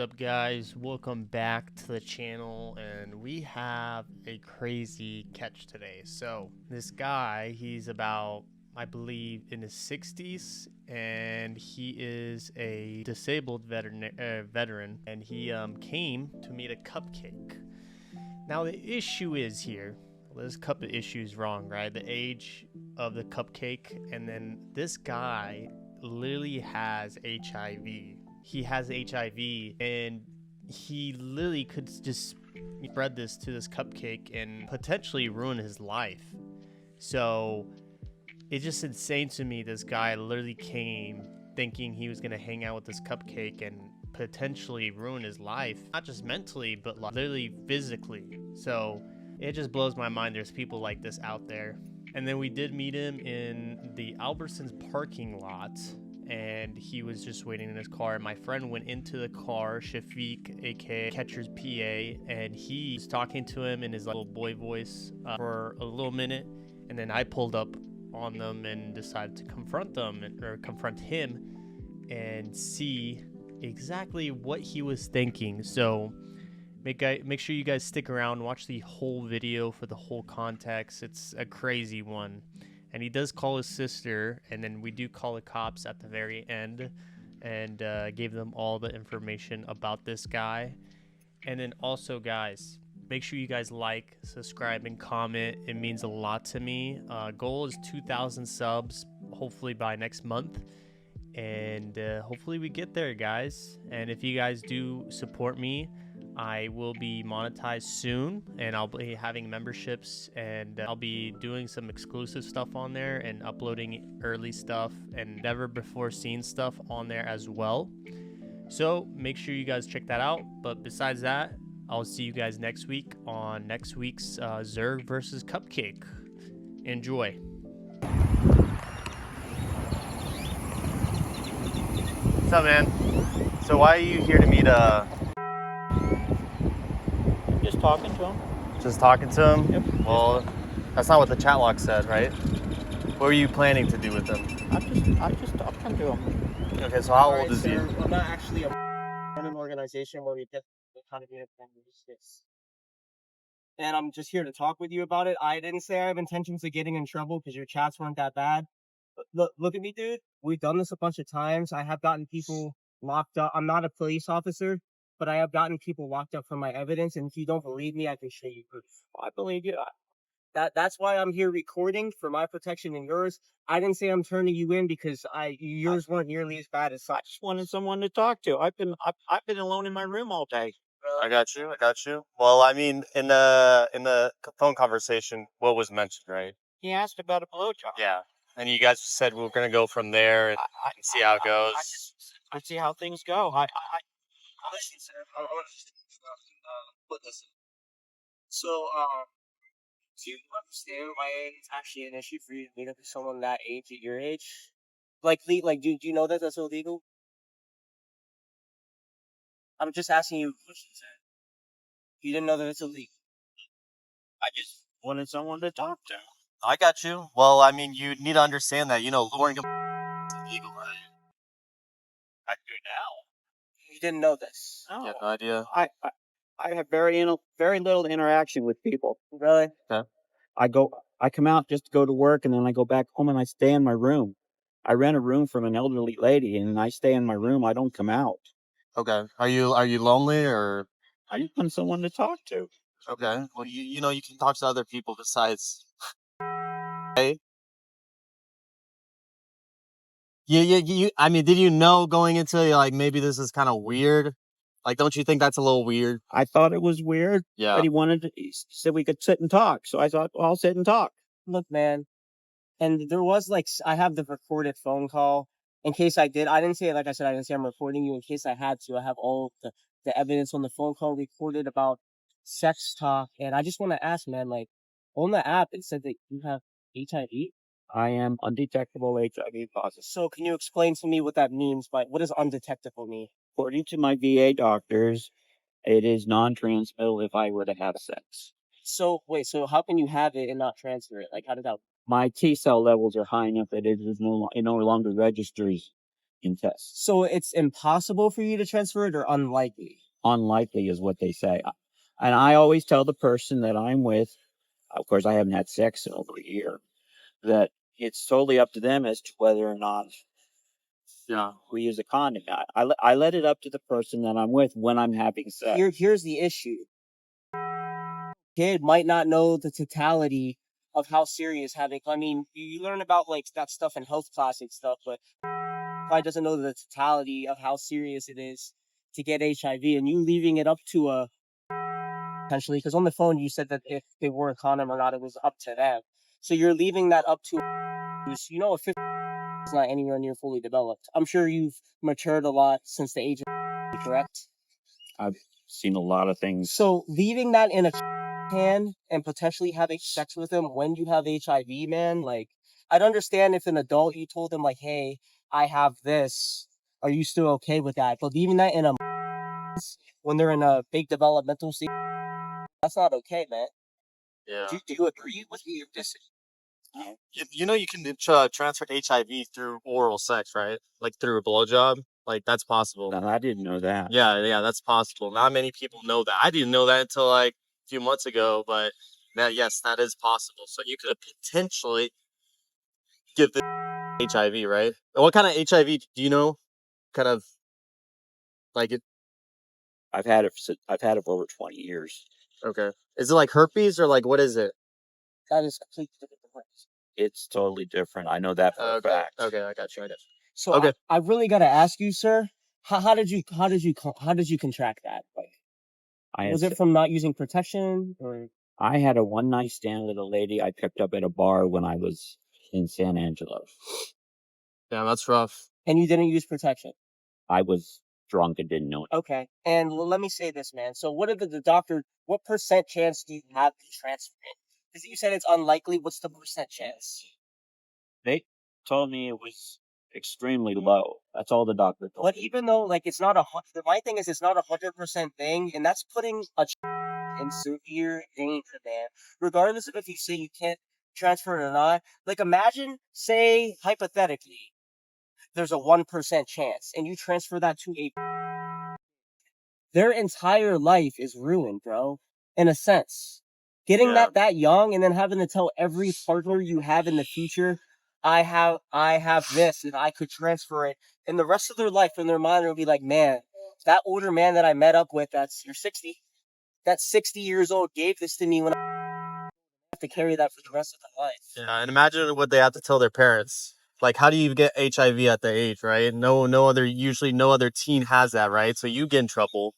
up, guys? Welcome back to the channel, and we have a crazy catch today. So this guy, he's about, I believe, in his 60s, and he is a disabled veteran, and he came to meet a cupcake. Now the issue is here, there's a couple of issues wrong, right? The age of the cupcake, and then this guy literally has HIV. He has HIV, and he literally could just spread this to this cupcake and potentially ruin his life. So it's just insane to me. This guy literally came thinking he was gonna hang out with this cupcake and potentially ruin his life, not just mentally, but literally physically. So it just blows my mind there's people like this out there. And then we did meet him in the Albertsons parking lot, and he was just waiting in his car. And my friend went into the car, Shafiq, aka Catcher's PA, and he was talking to him in his little boy voice for a little minute. And then I pulled up on them and decided to confront them, or confront him, and see exactly what he was thinking. So make sure you guys stick around, watch the whole video for the whole context. It's a crazy one. And he does call his sister, and then we do call the cops at the very end, and gave them all the information about this guy. And then also, guys, make sure you guys like, subscribe, and comment. It means a lot to me. Goal is 2,000 subs, hopefully by next month. And hopefully we get there, guys. And if you guys do support me, I will be monetized soon, and I'll be having memberships, and I'll be doing some exclusive stuff on there and uploading early stuff and never before seen stuff on there as well. So make sure you guys check that out. But besides that, I'll see you guys next week on next week's Zerg versus Cupcake. Enjoy. What's up, man? So why are you here to meet Just talking to him. Just talking to him? Yep. Well, that's not what the chat log said, right? What were you planning to do with him? I'm just talking to him. Okay, so how old is he? I'm not actually a an organization where we get the kind of this. And I'm just here to talk with you about it. I didn't say I have intentions of getting in trouble because your chats weren't that bad. But look at me, dude. We've done this a bunch of times. I have gotten people locked up. I'm not a police officer, but I have gotten people locked up for my evidence. And if you don't believe me, I can show you proof. I believe you. That's why I'm here recording, for my protection and yours. I didn't say I'm turning you in because yours weren't nearly as bad as I such. just wanted someone to talk to. I've been alone in my room all day. I got you. Well, I mean, in the phone conversation, what was mentioned, right? He asked about a blowjob. Yeah. And you guys said we were gonna go from there and see how it goes. I see how things go. Listen, sir, I want to listen. So, do you understand why it's actually an issue for you to meet up with someone that age at your age? Do you know that that's illegal? I'm just asking you a question, sir. You didn't know that it's illegal. I just wanted someone to talk to. I got you. Well, I mean, you need to understand that, luring them is illegal, right? I do now. You didn't know this. No. You have no idea. I have very little interaction with people. Really? Okay. I come out just to go to work, and then I go back home and I stay in my room. I rent a room from an elderly lady, and I stay in my room. I don't come out. Okay. Are you lonely, or? I just want someone to talk to. Okay. Well, you can talk to other people besides. Hey. I mean, did you know going into maybe this is kind of weird? Don't you think that's a little weird? I thought it was weird. Yeah. But he said we could sit and talk. So I thought, well, I'll sit and talk. Look, man. And there was I have the recorded phone call. In case I didn't say, like I said, I didn't say I'm recording you. In case I had to, I have all the evidence on the phone call recorded about sex talk. And I just want to ask, man, on the app, it said that you have HIV. I am undetectable HIV positive. So can you explain to me what that means? What does undetectable mean? According to my VA doctors, it is non-transmittable if I were to have sex. So wait, so how can you have it and not transfer it? How did that? My T cell levels are high enough that it no longer registers in tests. So it's impossible for you to transfer it, or unlikely? Unlikely is what they say. And I always tell the person that I'm with, of course, I haven't had sex in over a year, that it's totally up to them as to whether or not we use a condom. I let it up to the person that I'm with when I'm having sex. Here's the issue. Kid might not know the totality of how serious having. I mean, you learn about like that stuff in health class and stuff, but probably doesn't know the totality of how serious it is to get HIV, and you leaving it up to a potentially, because on the phone you said that if they wore a condom or not, it was up to them. So you're leaving that up to, you know, a 50 is not anywhere near fully developed. I'm sure you've matured a lot since the age of, correct? I've seen a lot of things. So leaving that in a can and potentially having sex with them when you have HIV, man, like, I'd understand if an adult, you told them like, hey, I have this, are you still okay with that? But leaving that in a when they're in a big developmental stage, that's not okay, man. Yeah. Do you agree with me or disagree? You know you can transfer HIV through oral sex, right? Like through a blowjob. Like that's possible. No, I didn't know that. Yeah, that's possible. Not many people know that. I didn't know that until like a few months ago, but yes, that is possible. So you could potentially give the HIV, right? What kind of HIV do you know? Kind of like it. I've had it for over 20 years. Okay. Is it like herpes or like what is it? That is completely different. It's totally different. I know that for a fact. Okay, I got you. So okay. I really gotta ask you, sir, how did you contract that? Like, was it from not using protection, or? I had a one night stand with a lady I picked up at a bar when I was in San Angelo. Yeah, that's rough. And you didn't use protection? I was drunk and didn't know it. Okay. And let me say this, man. So what did the doctor, what % chance do you have to transfer it? Because you said it's unlikely. What's the % chance? They told me it was extremely low. That's all the doctor told me. But even though, like, it's not my thing is it's not 100% thing, and that's putting a in severe danger, man. Regardless of if you say you can't transfer it or not. Like, imagine, say, hypothetically, there's a 1% chance, and you transfer that to their entire life is ruined, bro. In a sense. Getting that young and then having to tell every partner you have in the future, I have this and I could transfer it. And the rest of their life in their mind will be like, man, that older man that I met up with, you're 60. That's 60 years old, gave this to me when I have to carry that for the rest of my life. Yeah, and imagine what they have to tell their parents. Like, how do you get HIV at the age, right? Usually no other teen has that, right? So you get in trouble,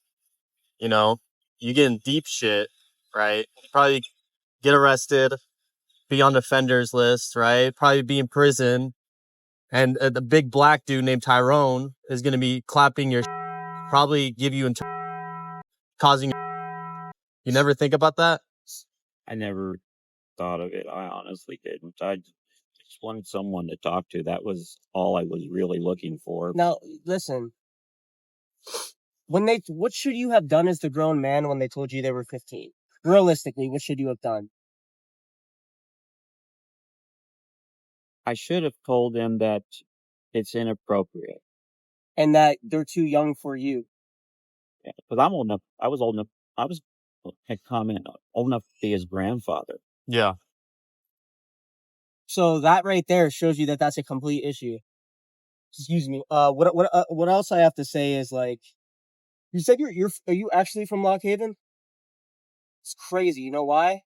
you know, you get in deep shit, right? Probably get arrested, be on the offenders list, right? Probably be in prison. And the big black dude named Tyrone is going to be clapping your probably give you causing. You never think about that? I never thought of it. I honestly didn't. I just wanted someone to talk to. That was all I was really looking for. Now, listen. What should you have done as the grown man when they told you they were 15? Realistically, what should you have done? I should have told them that it's inappropriate. And that they're too young for you. Yeah, because I'm old enough. I was old enough. I was old enough to be his grandfather. Yeah. So that right there shows you that that's a complete issue. Excuse me. What else I have to say is, like, you said are you actually from Lock Haven? It's crazy. You know why?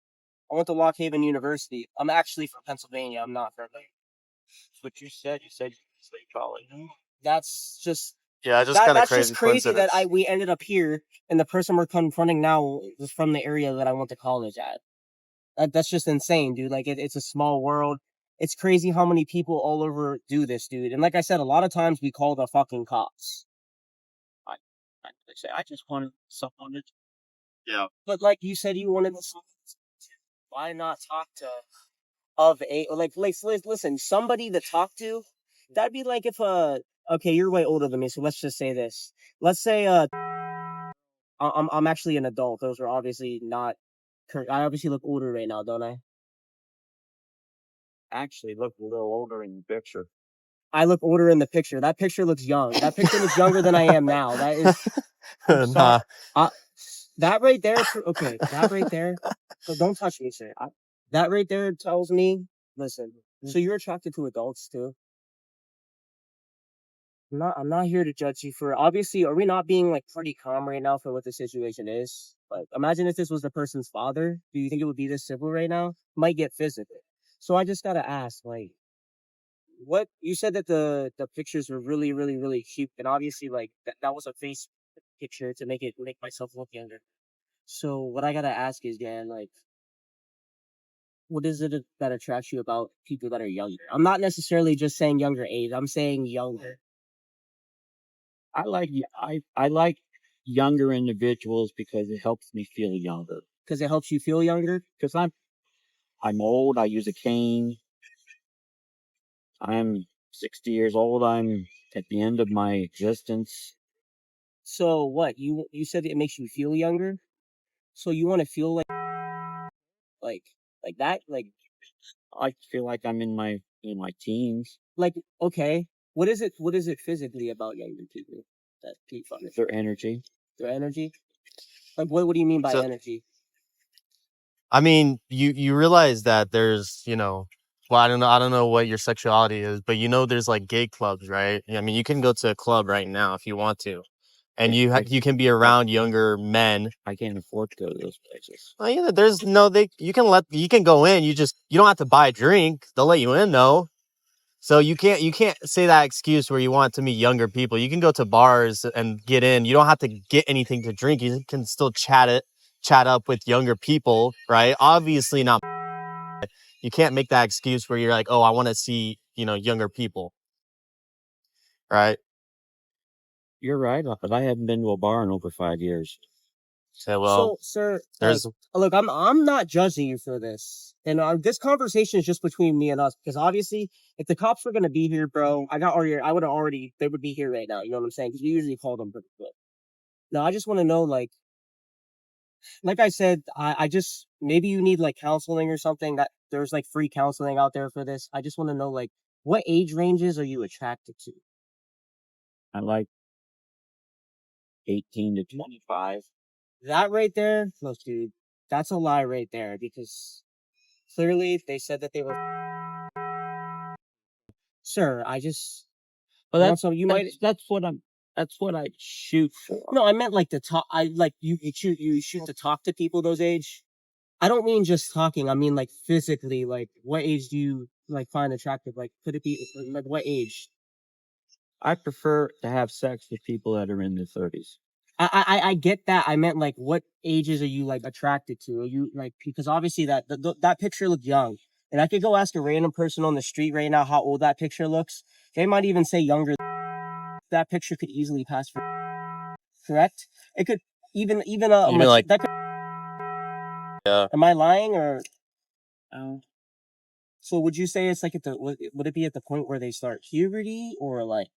I went to Lock Haven University. I'm actually from Pennsylvania. I'm not from there. But you said you stay college. That's just just kind of that's crazy. just crazy that we ended up here, and the person we're confronting now was from the area that I went to college at. That's just insane, dude. Like, it's a small world. It's crazy how many people all over do this, dude. And like I said, a lot of times we call the fucking cops. They say I just wanted someone to. Yeah. But like you said, you wanted to. Why not talk to listen, somebody to talk to? That'd be like if okay, you're way older than me, so let's just say this. Let's say I'm actually an adult. Those are obviously not. I obviously look older right now, don't I? Actually look a little older in the picture. I look older in the picture. That picture looks young. That picture looks younger than I am now. That is, I'm sorry. That right there, okay, that right there. So don't touch me, sir. That right there tells me, listen, so you're attracted to adults too? I'm not here to judge you for, obviously, are we not being like pretty calm right now for what the situation is? Like, imagine if this was the person's father. Do you think it would be this civil right now? Might get physical. So I just gotta ask, like, what you said that the pictures were really, really, really cute, and obviously, like that was a face picture to make myself look younger. So what I gotta ask is, Dan, like, what is it that attracts you about people that are younger? I'm not necessarily just saying younger age. I'm saying younger. I like younger individuals because it helps me feel younger. Because it helps you feel younger? Because I'm old, I use a cane. I'm 60 years old, I'm at the end of my existence. So what? You said it makes you feel younger? So you want to feel like like that? Like I feel like I'm in my teens. like okay. What is it physically about younger people that keep on it? Their energy. Their energy? Like what do you mean by So- energy? I mean, you realize that there's, well, I don't know what your sexuality is, but there's like gay clubs, right? I mean, you can go to a club right now if you want to, and you can be around younger men. I can't afford to go to those places. Well, yeah, there's no you can go in. You don't have to buy a drink. They'll let you in though. So you can't say that excuse where you want to meet younger people. You can go to bars and get in. You don't have to get anything to drink. You can still chat up with younger people, right? Obviously not. You can't make that excuse where you're like, oh, I want to see, younger people, right? You're right, but I haven't been to a bar in over 5 years. So, well, so, sir, there's look, I'm not judging you for this, and this conversation is just between me and us because obviously, if the cops were gonna be here, bro, I would have already, they would be here right now. You know what I'm saying? Because we usually call them pretty quick. No, I just want to know, like I said, I just maybe you need like counseling or something. That there's like free counseling out there for this. I just want to know, like, what age ranges are you attracted to? I like 18 to 25. That right there, look, dude, that's a lie right there because clearly they said that they were. Sir, I just. But So you might. that's what I shoot for. No, I meant like the talk. I like you shoot to talk to people those age. I don't mean just talking. I mean like physically. Like what age do you like find attractive? Like could it be like what age? I prefer to have sex with people that are in their 30s. I get that. I meant like what ages are you like attracted to? Are you like because obviously that picture looked young, and I could go ask a random person on the street right now how old that picture looks. They might even say younger. That picture could easily pass for correct. It could even like that. yeah. Am I lying or? So would you say it's like would it be at the point where they start puberty or like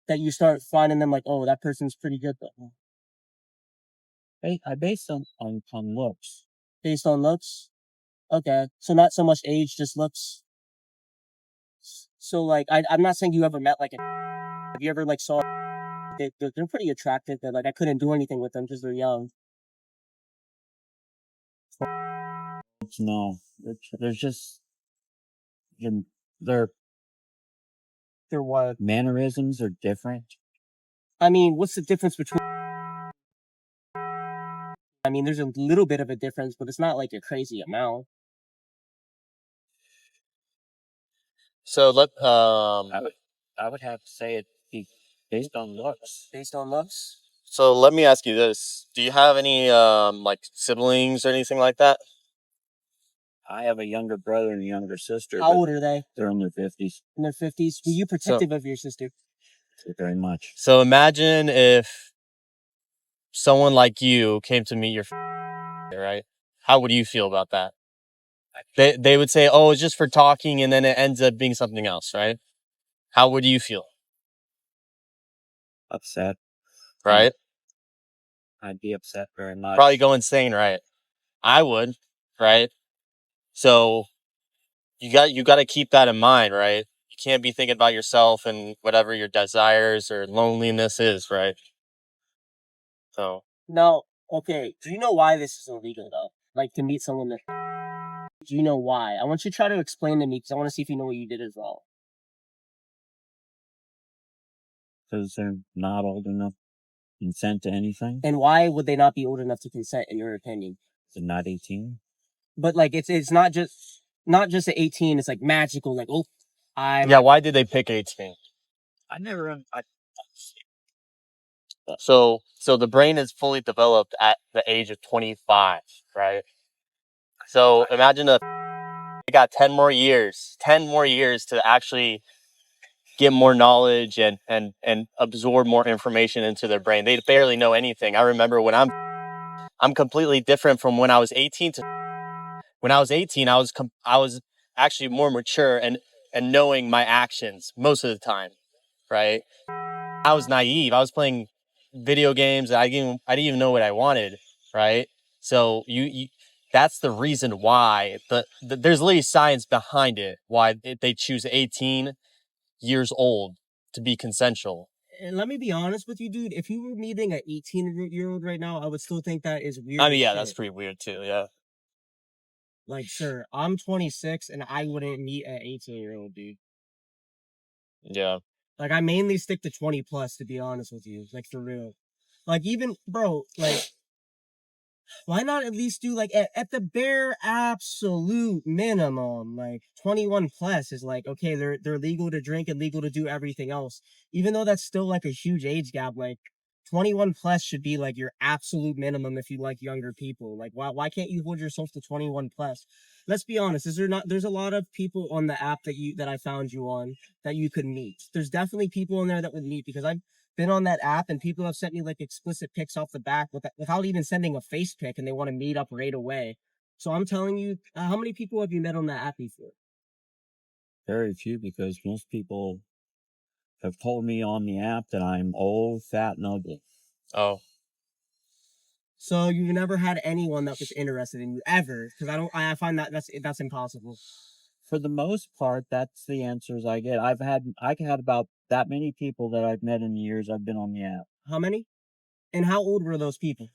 that you start finding them like, oh, that person's pretty good though? I based on looks. Based on looks? Okay. So not so much age, just looks. So like I'm not saying you ever met like have you ever like saw they're pretty attractive, but like I couldn't do anything with them because they're young. No. There's just their what? mannerisms are different. I mean, what's the difference between I mean, there's a little bit of a difference, but it's not like a crazy amount. So I would have to say it be based on looks. Based on looks? So let me ask you this: do you have any like siblings or anything like that? I have a younger brother and a younger sister. How old are they? They're in their 50s. In their 50s. Were you protective of your sister? Very much. So imagine if someone like you came to meet your right? How would you feel about that? They would say, "Oh, it's just for talking," and then it ends up being something else, right? How would you feel? Upset. Right? I'd be upset very much. Probably go insane, right? I would, right? So you got to keep that in mind, right? You can't be thinking about yourself and whatever your desires or loneliness is, right? So Now, okay, do you know why this is illegal though? Like to meet someone that. Do you know why? I want you to try to explain to me because I want to see if you know what you did as well. Because they're not old enough to consent to anything. And why would they not be old enough to consent, in your opinion? They're not 18. But like, it's not just at 18. It's like magical. Like, oh, yeah, why did they pick 18? I never. So the brain is fully developed at the age of 25, right? So imagine if they got 10 more years to actually get more knowledge and absorb more information into their brain. They barely know anything. I remember when I'm completely different from when I was 18 to when I was 18, I was actually more mature and knowing my actions most of the time, right? I was naive. I was playing video games. I didn't even know what I wanted, right? So you that's the reason why there's literally science behind it. Why they choose 18 years old to be consensual. And let me be honest with you, dude. If you were meeting an 18-year-old right now, I would still think that is weird. I mean, yeah, that's pretty weird too. Yeah. Like, sir, I'm 26 and I wouldn't meet an 18-year-old, dude. Yeah. Like, I mainly stick to 20 plus, to be honest with you. Like, for real. Like, even, bro, like, why not at least do, like, at the bare absolute minimum, like, 21 plus is like, okay, they're legal to drink and legal to do everything else. Even though that's still, like, a huge age gap, like, 21 plus should be, like, your absolute minimum if you like younger people. Like, why can't you hold yourself to 21 plus? Let's be honest, there's a lot of people on the app that I found you on that you could meet. There's definitely people in there that would meet because I've been on that app and people have sent me like explicit pics off the back without even sending a face pic and they want to meet up right away. So I'm telling you, how many people have you met on that app before? Very few, because most people have told me on the app that I'm old, fat, and ugly. Oh. So you've never had anyone that was interested in you ever? Because I find that's impossible. For the most part, that's the answers I get. I had about that many people that I've met in the years I've been on the app. How many? And how old were those people?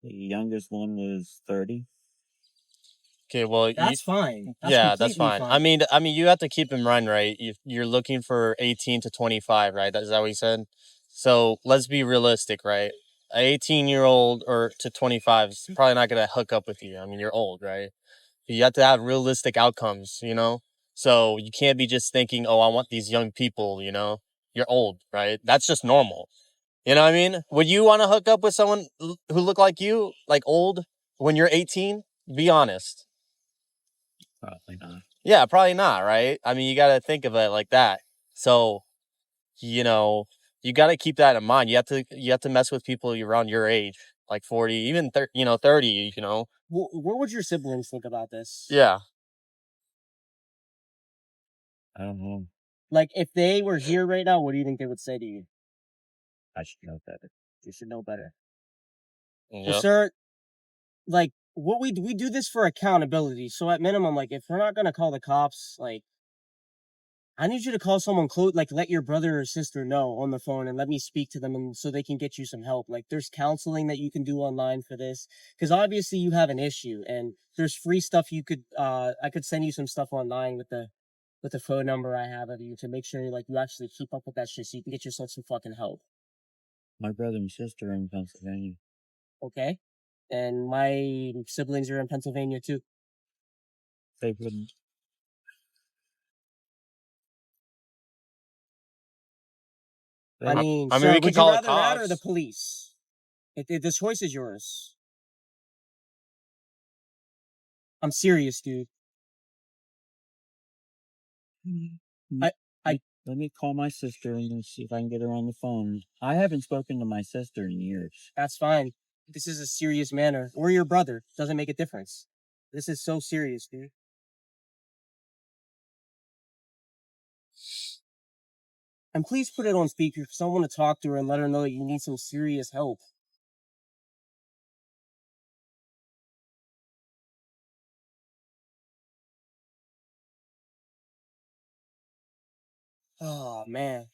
The youngest one was 30. Okay, well, that's fine. That's fine. I mean, you have to keep in mind, right? You're looking for 18 to 25, right? Is that what you said? So let's be realistic, right? An 18-year-old or to 25 is probably not gonna hook up with you. I mean, you're old, right? You have to have realistic outcomes, you know? So you can't be just thinking, oh, I want these young people, you know? You're old, right? That's just normal. You know what I mean? Would you want to hook up with someone who look like you, like old, when you're 18? Be honest. Probably not. Yeah, probably not, right? I mean, you got to think of it like that. So, you know, you got to keep that in mind. You have to mess with people around your age, like 40, even 30, 30, you know. What would your siblings think about this? Yeah. I don't know. Like, if they were here right now, what do you think they would say to you? I should know better. You should know better. Yep. Well, sir, like, what we do this for accountability. So at minimum, like, if we're not gonna call the cops, like, I need you to call someone close, like, let your brother or sister know on the phone and let me speak to them and so they can get you some help. Like, there's counseling that you can do online for this. Because obviously you have an issue and there's free stuff you could, I could send you some stuff online with the phone number I have of you to make sure, like, you actually keep up with that shit so you can get yourself some fucking help. My brother and sister are in Pennsylvania. Okay? And my siblings are in Pennsylvania too. They wouldn't. I mean, we would could you call rather the that or the cops. police? The choice is yours. I'm serious, dude. Let me call my sister and see if I can get her on the phone. I haven't spoken to my sister in years. That's fine. This is a serious matter. Or your brother. Doesn't make a difference. This is so serious, dude. And please put it on speaker because I want to talk to her and let her know that you need some serious help. Oh, man.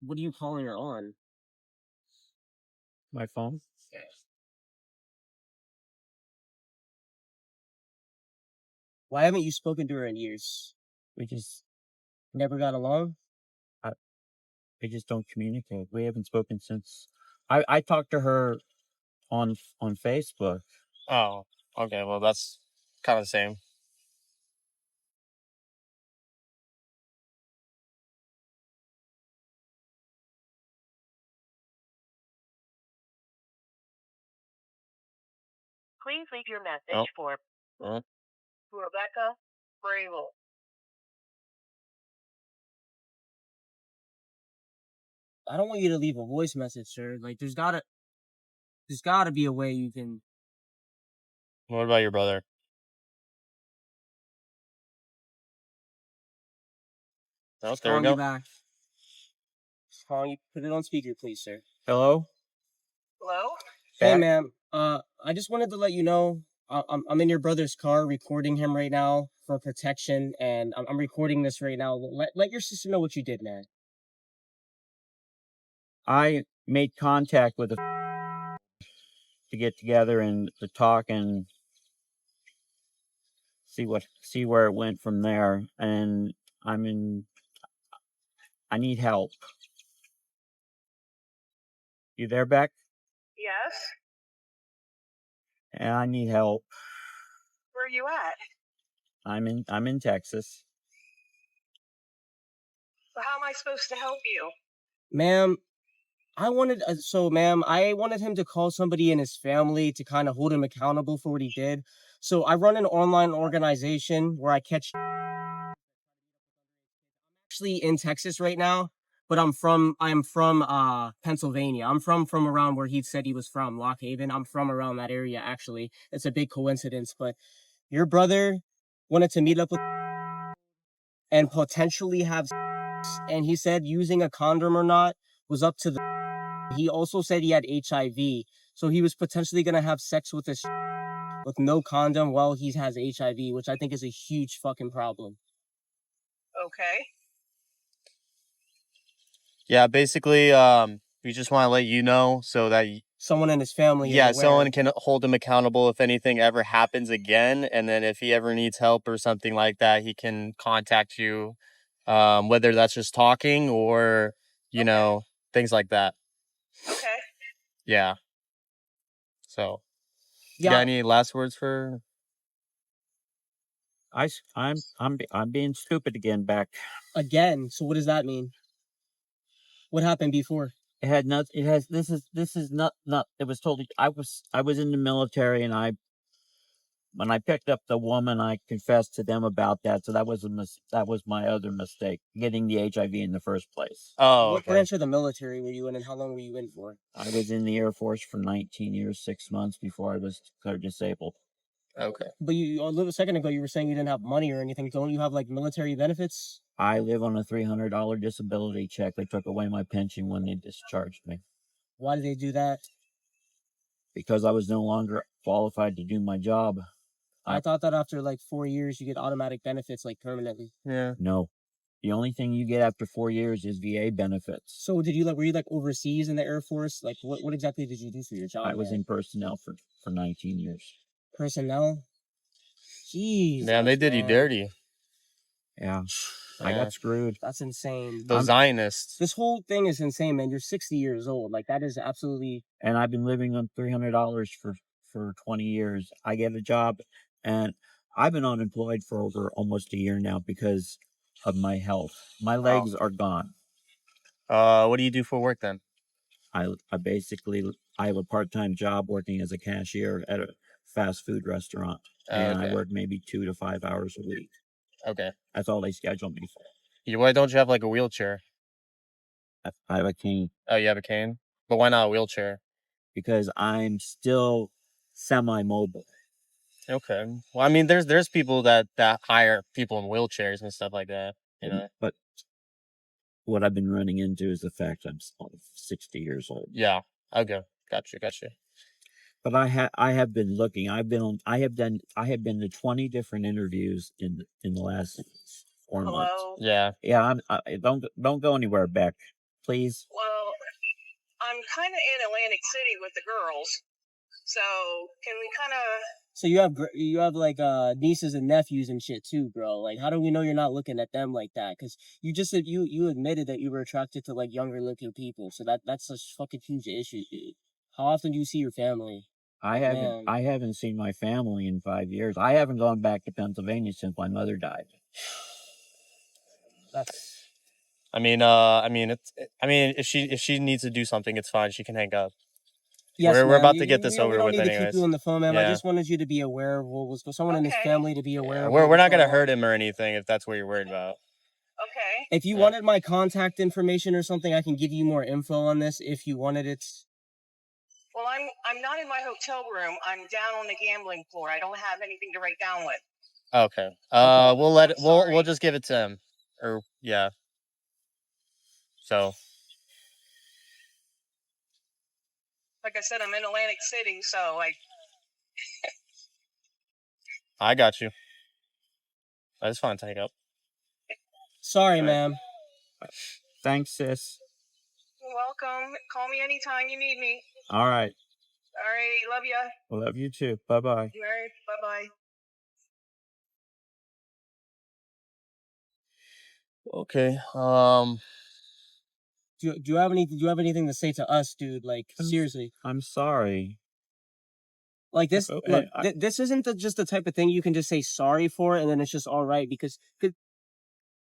What are you calling her on? My phone? Why haven't you spoken to her in years? We just Never got along? don't communicate. We haven't spoken since I talked to her on Facebook. Oh, okay. Well, that's kind of the same. Please leave your message for Rebecca Bravel. I don't want you to leave a voice message, sir. Like, there's gotta be a way you can. What about your brother? Oh, Just there we calling you go. back. Just calling you. Put it on speaker, please, sir. Hello? Hello? Hey, Back? ma'am. I just wanted to let you know I'm in your brother's car recording him right now for protection, and I'm recording this right now. Let your sister know what you did, man. I made contact with to get together and to talk and see where it went from there. And I need help. You there, Beck? Yes? And I need help. Where are you at? I'm in Texas. Well, how am I supposed to help you? Ma'am, I wanted him to call somebody in his family to kind of hold him accountable for what he did. So I run an online organization where I catch. Actually in Texas right now, but I'm from Pennsylvania. I'm from around where he said he was from, Lock Haven. I'm from around that area actually. It's a big coincidence, but your brother wanted to meet up with and potentially have sex, and he said using a condom or not was up to the. He also said he had HIV, so he was potentially going to have sex with this with no condom while he has HIV, which I think is a huge fucking problem. Okay. Yeah, basically, we just want to let you know so that Someone in his family is yeah, aware. someone can hold him accountable if anything ever happens again, and then if he ever needs help or something like that, he can contact you, whether that's just talking or you know things like that. Okay. Yeah. So, you Yeah, got any last words for? I'm being stupid again, Beck. again. So what does that mean? What happened before? It had not. It has. This is not. It was totally. I was in the military, and when I picked up the woman, I confessed to them about that. So that was that was my other mistake, getting the HIV in the first place. Oh, What okay. branch of the military were you in, and how long were you in for? I was in the Air Force for 19 years, 6 months before I was declared disabled. Okay. But you a little second ago you were saying you didn't have money or anything. Don't you have like military benefits? I live on a $300 disability check. They took away my pension when they discharged me Why did they do that? because I was no longer qualified to do my job. I thought that after like 4 years you get automatic benefits like permanently. Yeah. No. The only thing you get after 4 years is VA benefits. So were you like overseas in the Air Force? Like what exactly did you do for your job? I was in personnel for 19 years. Personnel? Jeez. Man, they did you dirty. Yeah. I Yeah. got screwed. That's insane. Those Zionists. This whole thing is insane, man. You're 60 years old. Like that is absolutely. And I've been living on $300 for 20 years. I get a job, and I've been unemployed for over almost a year now because of my health. My legs are gone. What do you do for work then? I have a part-time job working as a cashier at a fast food restaurant, and I work maybe 2 to 5 hours a week. Okay. That's all they schedule me for. Why don't you have like a wheelchair? I have a cane. Oh, you have a cane? But why not a wheelchair? Because I'm still semi-mobile. Okay. Well, I mean, there's people that hire people in wheelchairs and stuff like that. You know. But what I've been running into is the fact I'm 60 years old. Yeah. Okay, gotcha. But I have been looking. I have been to 20 different interviews in the last 4 months. Hello? Yeah. Yeah, don't go anywhere, Beck, please. Well, I'm kind of in Atlantic City with the girls. So, can we kind of... So you have like nieces and nephews and shit too, bro. Like, how do we know you're not looking at them like that? Because you just said you admitted that you were attracted to like younger looking people. So that's a fucking huge issue, dude. How often do you see your family? I haven't seen my family in 5 years. I haven't gone back to Pennsylvania since my mother died. That's... I mean, if she needs to do something, it's fine. She can hang up. Yes, we're ma'am. about to get this over we don't with need to anyways. keep you on the phone, ma'am. I Yeah. just wanted you to be aware of what was someone in his Okay. family to be aware of. We're not gonna hurt him or anything if that's what you're worried about. Okay. If you wanted my contact information or something, I can give you more info on this if you wanted it. Well, I'm not in my hotel room. I'm down on the gambling floor. I don't have anything to write down with. Okay. We'll just give it to him. Or yeah. So. Like I said, I'm in Atlantic City, so I got you. That's fine to hang up. Sorry, Right. ma'am. Thanks, sis. You're welcome. Call me anytime you need me. All right. All right. Love ya. Love you too. Bye-bye. All right. Bye-bye. Okay. Do you have anything to say to us, dude? Like, seriously. I'm sorry. Like this, Oh, look, I- this isn't just the type of thing you can just say sorry for and then it's just all right, because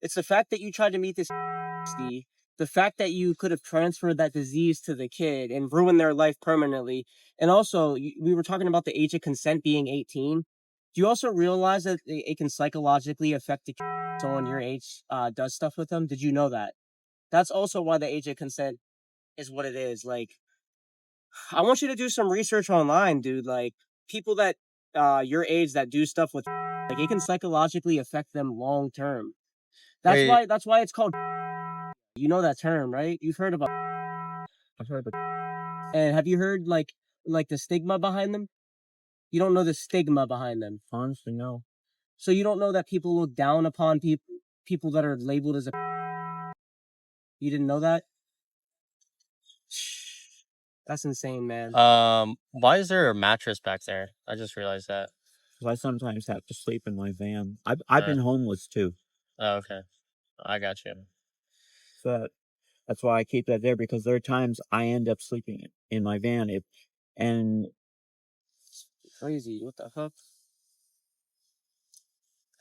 it's the fact that you tried to meet this, the fact that you could have transferred that disease to the kid and ruined their life permanently. And also, we were talking about the age of consent being 18. Do you also realize that it can psychologically affect the kid someone your age does stuff with them? Did you know that? That's also why the age of consent is what it is. Like, I want you to do some research online, dude. Like, people that your age that do stuff with, like, it can psychologically affect them long term. That's why it's called. You know that term, right? You've heard about. I've heard of And have you heard like the stigma behind them? You don't know the stigma behind them. honestly, no. So you don't know that people look down upon people that are labeled as a. You didn't know that? That's insane, man. Why is there a mattress back there? I just realized that. Because I sometimes have to sleep in my van. I've been homeless too. Oh, okay. I got you. So that's why I keep that there, because there are times I end up sleeping in my van. Crazy. What the fuck?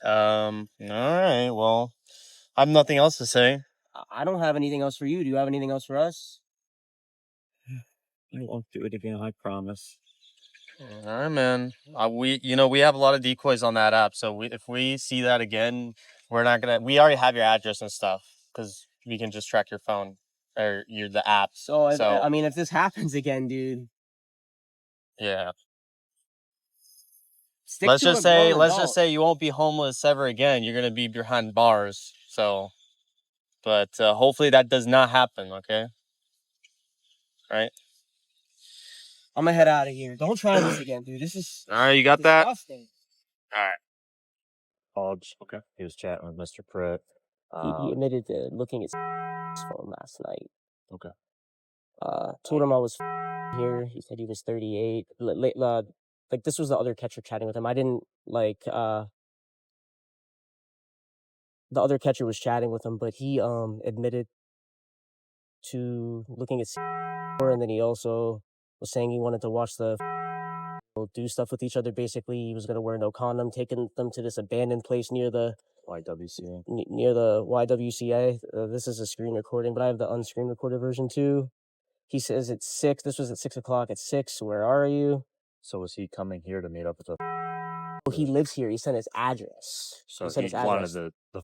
All right. Well, I have nothing else to say. I don't have anything else for you. Do you have anything else for us? I won't do it again, I promise. All right, man. We have a lot of decoys on that app, so if we see that again, we're not gonna. We already have your address and stuff because we can just track your phone or the app. So I mean, if this happens again, dude. Yeah. Let's just say you won't be homeless ever again. You're gonna be behind bars. So, but hopefully that does not happen. Okay. Right. I'm gonna head out of here. Don't try this again, dude. This is all right. You got disgusting. that? All right. Hodge. Okay. He was chatting with Mr. Pruitt. He admitted to looking at his phone last night. Okay. Told him I was here. He said he was 38. Like, this was the other catcher chatting with him. I didn't like the other catcher was chatting with him, but he admitted to looking at and then he also was saying he wanted to watch the do stuff with each other. Basically, he was gonna wear no condom, taking them to this abandoned place near the YWCA. Near the YWCA. This is a screen recording, but I have the unscreen recorded version too. He says it's 6. This was at 6 o'clock. At 6. Where are you? So was he coming here to meet up with the? Well, he lives here. He sent his address. So he sent he his wanted address. the